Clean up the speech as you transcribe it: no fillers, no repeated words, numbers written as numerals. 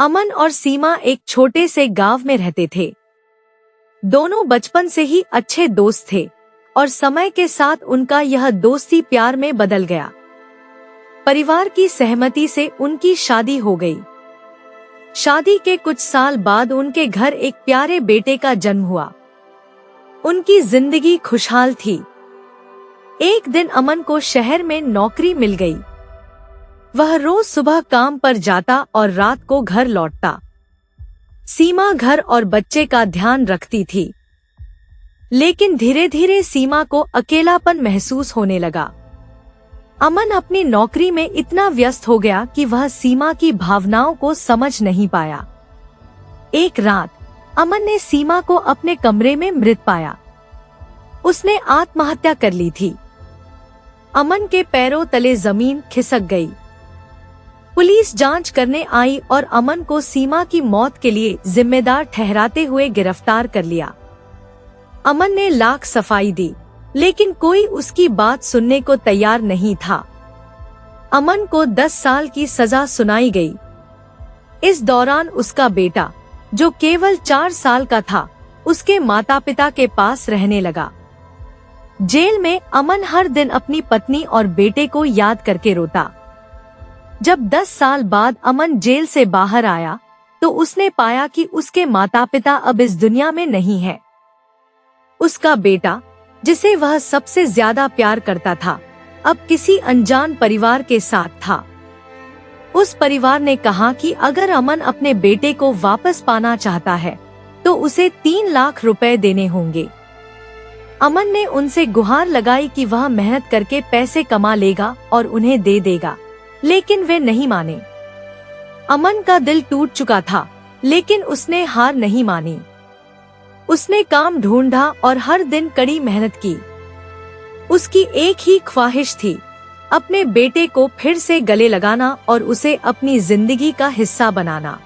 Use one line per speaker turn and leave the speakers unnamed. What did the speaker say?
अमन और सीमा एक छोटे से गांव में रहते थे। दोनों बचपन से ही अच्छे दोस्त थे और समय के साथ उनका यह दोस्ती प्यार में बदल गया। परिवार की सहमति से उनकी शादी हो गई। शादी के कुछ साल बाद उनके घर एक प्यारे बेटे का जन्म हुआ। उनकी जिंदगी खुशहाल थी। एक दिन अमन को शहर में नौकरी मिल गई। वह रोज सुबह काम पर जाता और रात को घर लौटता। सीमा घर और बच्चे का ध्यान रखती थी, लेकिन धीरे धीरे सीमा को अकेलापन महसूस होने लगा। अमन अपनी नौकरी में इतना व्यस्त हो गया कि वह सीमा की भावनाओं को समझ नहीं पाया। एक रात अमन ने सीमा को अपने कमरे में मृत पाया। उसने आत्महत्या कर ली थी। अमन के पैरों तले जमीन खिसक गई। पुलिस जांच करने आई और अमन को सीमा की मौत के लिए जिम्मेदार ठहराते हुए गिरफ्तार कर लिया। अमन ने लाख सफाई दी, लेकिन कोई उसकी बात सुनने को तैयार नहीं था। अमन को 10 साल की सजा सुनाई गई। इस दौरान उसका बेटा, जो केवल 4 साल का था, उसके माता पिता के पास रहने लगा। जेल में अमन हर दिन अपनी पत्नी और बेटे को याद करके रोता। जब 10 साल बाद अमन जेल से बाहर आया, तो उसने पाया कि उसके माता पिता अब इस दुनिया में नहीं है। उसका बेटा, जिसे वह सबसे ज्यादा प्यार करता था, अब किसी अनजान परिवार के साथ था। उस परिवार ने कहा कि अगर अमन अपने बेटे को वापस पाना चाहता है, तो उसे 3 लाख रुपए देने होंगे। अमन ने उनसे गुहार लगाई कि वह मेहनत करके पैसे कमा लेगा और उन्हें दे देगा, लेकिन वे नहीं माने। अमन का दिल टूट चुका था, लेकिन उसने हार नहीं मानी। उसने काम ढूंढा और हर दिन कड़ी मेहनत की। उसकी एक ही ख्वाहिश थी, अपने बेटे को फिर से गले लगाना और उसे अपनी जिंदगी का हिस्सा बनाना।